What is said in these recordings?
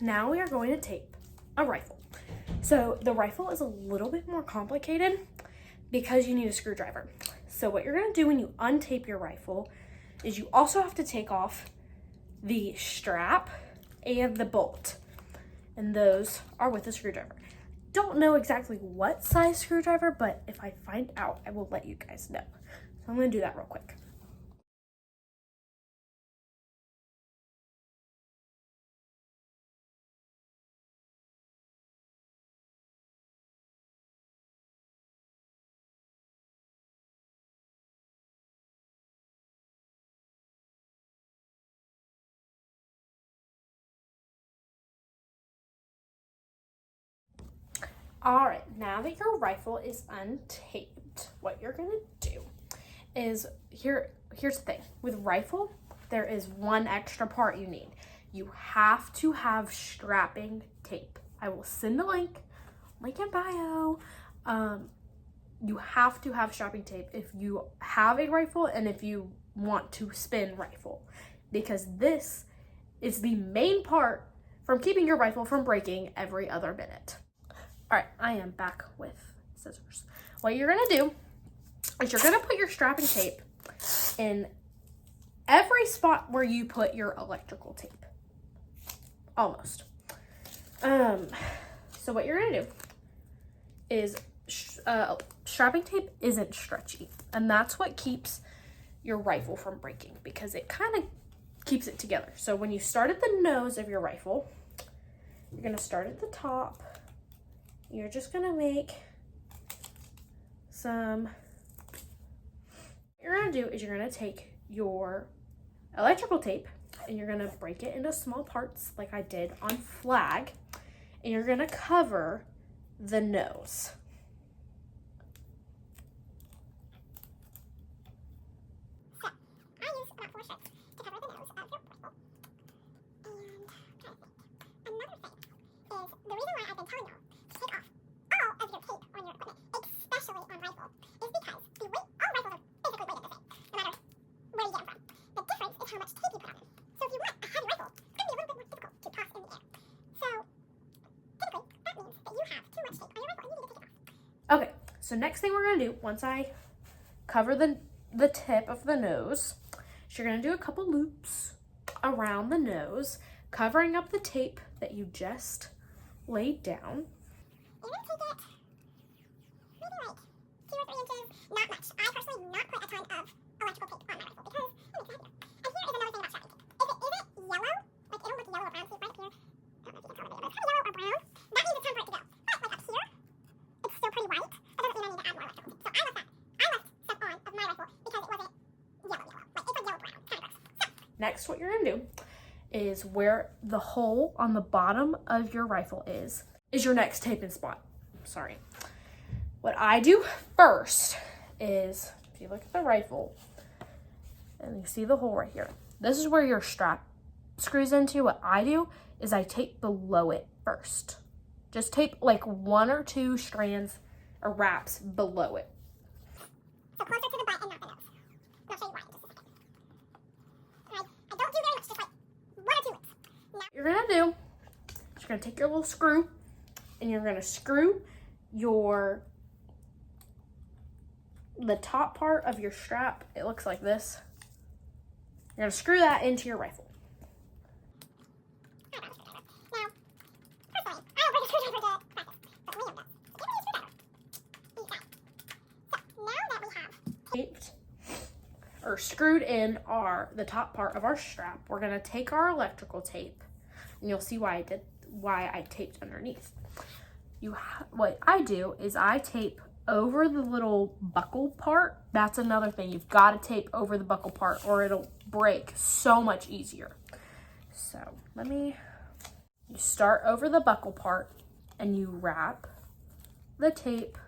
now we are going to tape a rifle. So the rifle is a little bit more complicated because you need a screwdriver. So what you're gonna do when you untape your rifle is you also have to take off the strap and the bolt. And those are with a screwdriver. Don't know exactly what size screwdriver, but if I find out, I will let you guys know. So I'm gonna do that real quick. All right, now that your rifle is untaped, what you're gonna do is, here's the thing. With rifle, there is one extra part you need. You have to have strapping tape. I will send a link in bio. You have to have strapping tape if you have a rifle and if you want to spin rifle, because this is the main part from keeping your rifle from breaking every other minute. All right, I am back with scissors. What you're gonna do is you're gonna put your strapping tape in every spot where you put your electrical tape. Almost. So what you're gonna do is, strapping tape isn't stretchy, and that's what keeps your rifle from breaking, because it kind of keeps it together. So when you start at the nose of your rifle, you're gonna start at the top. You're just gonna make some, what you're gonna do is you're gonna take your electrical tape and you're gonna break it into small parts like I did on flag, and you're gonna cover the nose. Okay, so next thing we're gonna do, once I cover the tip of the nose, is you're gonna do a couple loops around the nose, covering up the tape that you just laid down. You're gonna take it maybe like 2 or 3 inches, not much. I personally do not put a ton of electrical tape on my rifle because it makes it heavier. And here is another thing about strapping tape. If it isn't yellow, like it'll look yellow or brown, see right here, I don't know if you can tell in the video, but it's kind of yellow or brown, that means it's time for it to go. But like up here, it's still pretty white. That doesn't mean I need to add more electrical tape. So I left that. I left stuff on of my rifle because it wasn't yellow. Like it's like yellow-brown, kind of gross. So Next, what you're gonna do is where the hole on the bottom of your rifle is your next taping spot. Sorry. What I do first is, if you look at the rifle and you see the hole right here, this is where your strap screws into. What I do is I tape below it first. Just tape like 1 or 2 strands or wraps below it. So closer to the butt and not the nose. And I'll show you why in just a second. I don't do very much, just like 1 or 2 loops. What you're gonna do is you're gonna take your little screw and you're gonna screw the top part of your strap. It looks like this. You're gonna screw that into your rifle. Now, personally, I don't bring a screwdriver to practice, but Liam does. So give me a screwdriver. These guys. So now that we have Taped or screwed in the top part of our strap, we're gonna take our electrical tape, and you'll see why I taped underneath. What I do is I tape over the little buckle part. That's another thing. You've got to tape over the buckle part or it'll break so much easier. So you start over the buckle part and you wrap the tape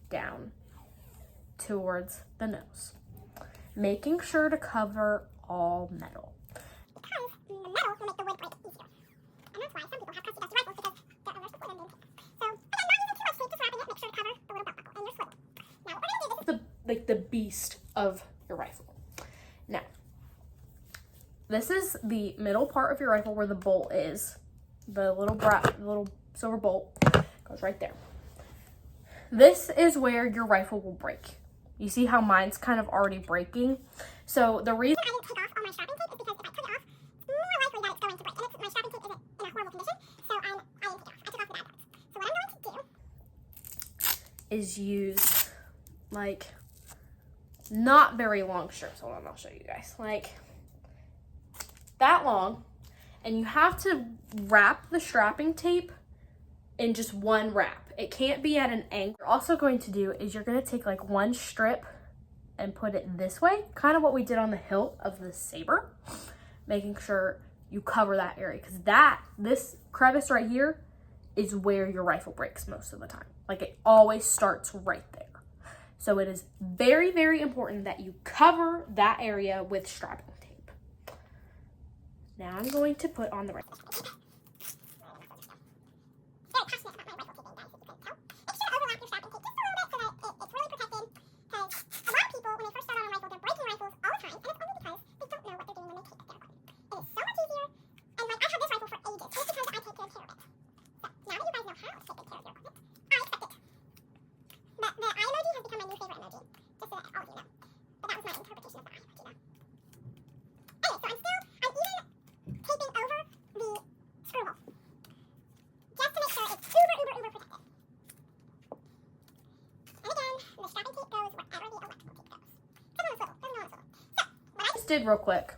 down towards the nose, making sure to cover all metal. because the metal will make the wood break easier. And that's why some people have custom rifles, because they're allergic to wood and so, again, not using too much tape, just wrapping it, make sure to cover the little belt buckle and your swivel. Now, what we're going to do is The beast of your rifle. Now, this is the middle part of your rifle where the bolt is. the little silver bolt goes right there. This is where your rifle will break. You see how mine's kind of already breaking? So the reason I didn't take off all my strapping tape is because if I took it off, more likely that it's going to break. And my strapping tape isn't in a horrible condition, so I didn't take it off. I took off the bad parts. So what I'm going to do is use like not very long strips. Hold on, I'll show you guys. Like that long, and you have to wrap the strapping tape in just one wrap. It can't be at an angle. What you're also going to do is you're going to take like one strip and put it this way, kind of what we did on the hilt of the saber, making sure you cover that area, because this crevice right here is where your rifle breaks most of the time. Like it always starts right there. So it is very, very important that you cover that area with strapping tape. Now I'm going to put on the rifle. very passionate about my rifle taping, guys, if you couldn't tell. Make sure to overlap your strapping tape just a little bit so that it's really protected, because a lot of people, when they first start on a rifle, they're breaking rifles all the time, and it's only because they don't know what they're doing when they tape their gun. It is so much easier, and like, I've had this rifle for ages, just because I take good care of it. So, now that you guys know how to take good care of your equipment, I expect it. The eye emoji has become my new favorite emoji, just so that all of you know. But that was my interpretation of the eye emoji, though. Anyway, so I'm even taping over the screw hole, just to make sure it's uber protected. And again, the strapping tape goes wherever the electrical tape goes. Doesn't on a swivel, doesn't go on a swivel. So, what I Just did real quick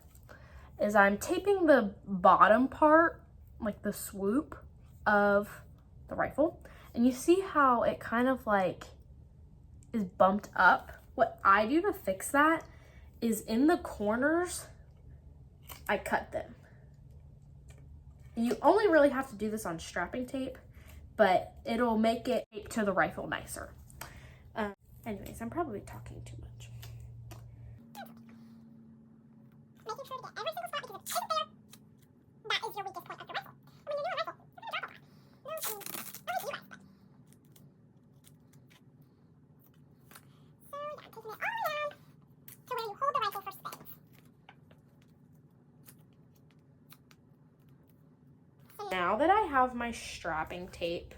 is I'm taping the bottom part, like the swoop of the rifle, and you see how it kind of like is bumped up. What I do to fix that is in the corners, I cut them. You only really have to do this on strapping tape, but it'll make it tape to the rifle nicer. Anyways, I'm probably talking too much. making sure to get every single spot, because if it isn't there, that is your weakest point of the rifle. And when you're doing a rifle, you're gonna drop a lot. No, I mean, only you right, but. So yeah, I'm taking it all around to where you hold the rifle for spins. Now that I have my strapping tape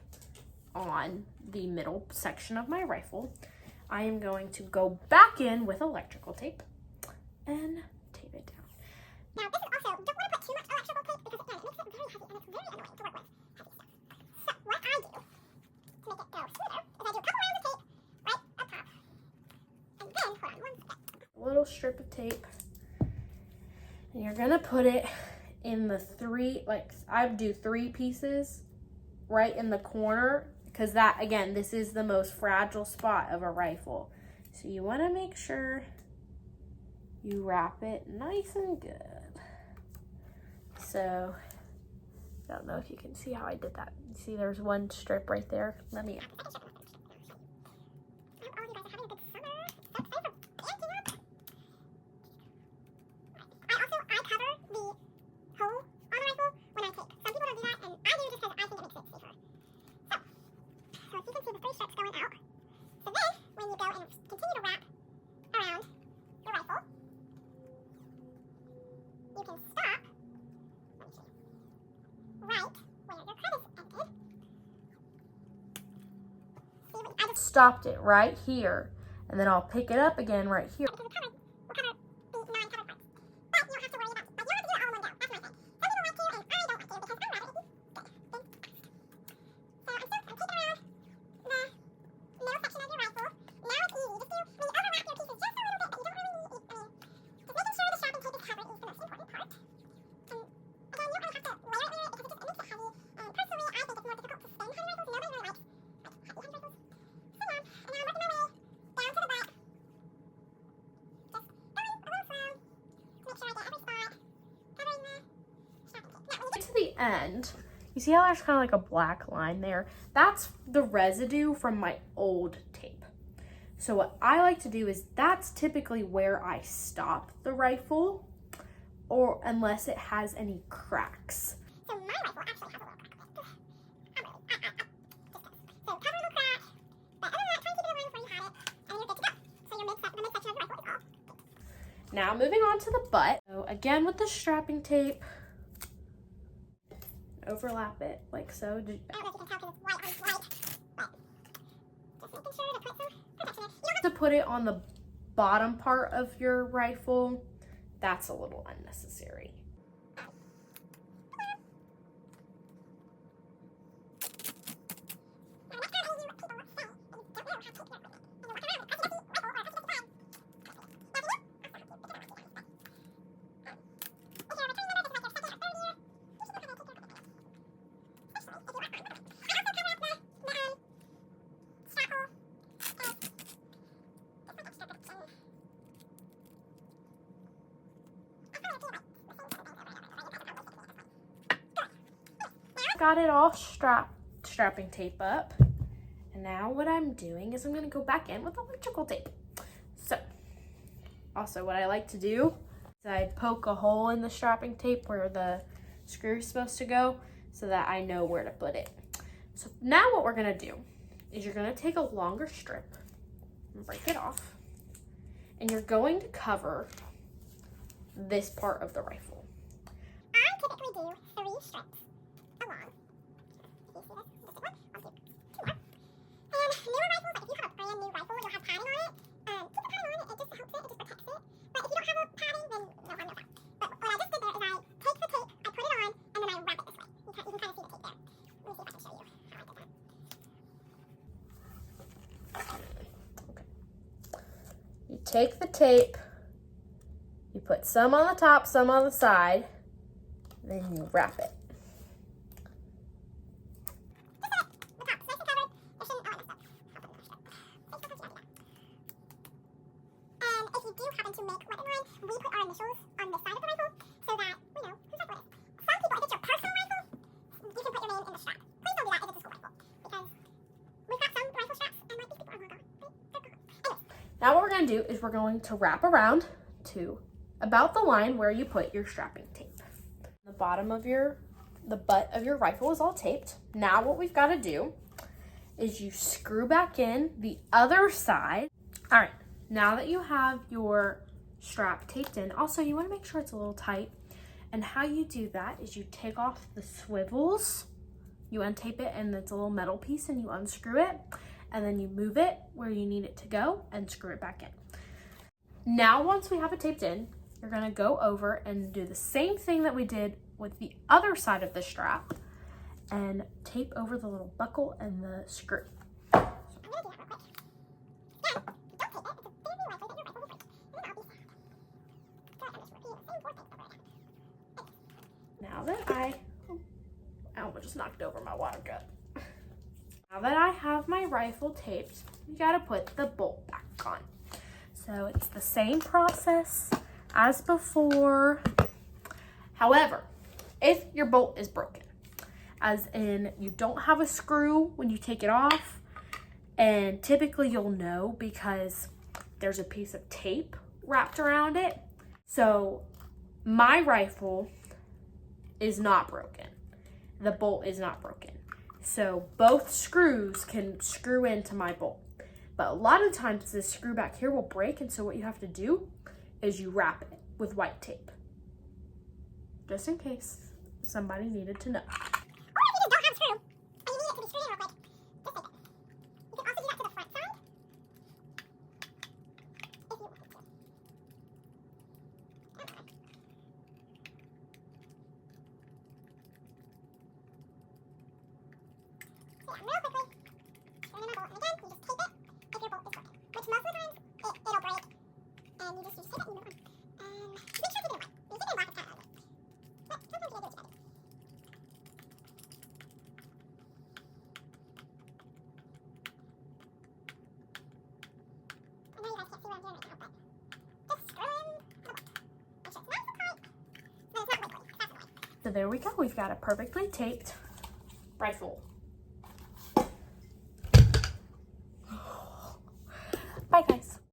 on the middle section of my rifle, I am going to go back in with electrical tape and tape it down. Now, this is also, you don't want to put too much electrical tape because, again, it makes it very heavy and it's very annoying to work with heavy stuff. So, what I do to make it go smoother is I do a couple rounds of tape right up top. And then put on one step. A little strip of tape. And you're going to put it in the I do 3 pieces right in the corner, because that, again, this is the most fragile spot of a rifle. So you want to make sure you wrap it nice and good. So, I don't know if you can see how I did that. See, there's one strip right there. Let me. I hope all of you guys are having a good summer. So excited for dancing up. I cover the hole on the rifle when I tape. Some people don't do that, and I do just because I think it makes it safer. So if you can see the 3 strips going out. So then, when you go and continue to wrap around your rifle, you can stop, let me show you, right where your crevice ended. See what I just Stopped it right here, and then I'll pick it up again right here. because we'll cover the non-covered parts. But you don't have to worry about it. But you don't have to do it all in one go. That's my thing. Some people like to, and I don't like to because I'm rather easy. Good. So I'm taping around the middle section of your rifle. Now it's easy. Just overlap your pieces just a little bit, but you don't really need, just making sure the strapping tape is covered is the most important part. And again, you don't have to layer it because it makes it heavy. And personally, I think it's more difficult to spin heavy rifles. Nobody really likes heavy rifles. So yeah, and now I'm working my way down to the butt. Just going a little slow to make sure I get every spot covering the strapping tape. Now, when you To the end, you see how there's kind of like a black line there? That's the residue from my old tape. So what I like to do is that's typically where I stop the rifle, or unless it has any cracks. So my rifle actually has a little crack in it. Just does. So cover a little crack, but other than that, try and keep it aligned where you had it, and you're good to go. So your the midsection of your rifle is all good. Now moving on to the butt. So again with the strapping tape, overlap it like so. I don't know if you can tell because it's white on white, but just making sure to put some protection in. To put it on the bottom part of your rifle, that's a little unnecessary. Got it all strapping tape up, and now what I'm doing is I'm going to go back in with electrical tape. So also what I like to do is I poke a hole in the strapping tape where the screw is supposed to go so that I know where to put it. So now what we're going to do is you're going to take a longer strip and break it off, and you're going to cover this part of the rifle. I typically do 3 strips along. If you see this, just 1, 2, 2 more. And newer rifles, like if you have a brand new rifle, you'll have padding on it. Keep the padding on it, it just helps it, it just protects it. But if you don't have a padding, then no harm, no foul. But what I just did there is I take the tape, I put it on, and then I wrap it this way. You can kind of see the tape there. Let me see if I can show you how I did that. Okay. You take the tape, you put some on the top, some on the side, then you wrap it. Now what we're going to do is we're going to wrap around to about the line where you put your strapping tape. The bottom of the butt of your rifle is all taped. Now what we've got to do is you screw back in the other side. All right, now that you have your strap taped in, also you want to make sure it's a little tight. And how you do that is you take off the swivels, you untape it, and it's a little metal piece, and you unscrew it, and then you move it where you need it to go and screw it back in. Now once we have it taped in, you're going to go over and do the same thing that we did with the other side of the strap and tape over the little buckle and the screw. Now that I almost just knocked over my water cup. Now that I have my rifle taped, you gotta put the bolt back on. So it's the same process as before. However, if your bolt is broken, as in you don't have a screw when you take it off, and typically you'll know because there's a piece of tape wrapped around it. So my rifle is not broken. The bolt is not broken. So both screws can screw into my bolt. But a lot of times this screw back here will break, and so what you have to do is you wrap it with white tape. Just in case somebody needed to know. Or if you just don't have a screw, and you need it to be screwed in real quick, just tape it. You can also do that to the front side, if you wanted to. So yeah, real quickly, screw in my bolt, and again, you just tape it if your bolt is broken. Which most of the time, it'll break, and you just tape it and move on. And make sure to keep it in white. When you keep it in black, it's kind of ugly. But sometimes you gotta do what you gotta do. I know you guys can't see what I'm doing right now, but just screw in the bolt. Make sure it's nice and tight, so it's not wiggly. That's annoying. So there we go. We've got a perfectly taped rifle. Bye guys.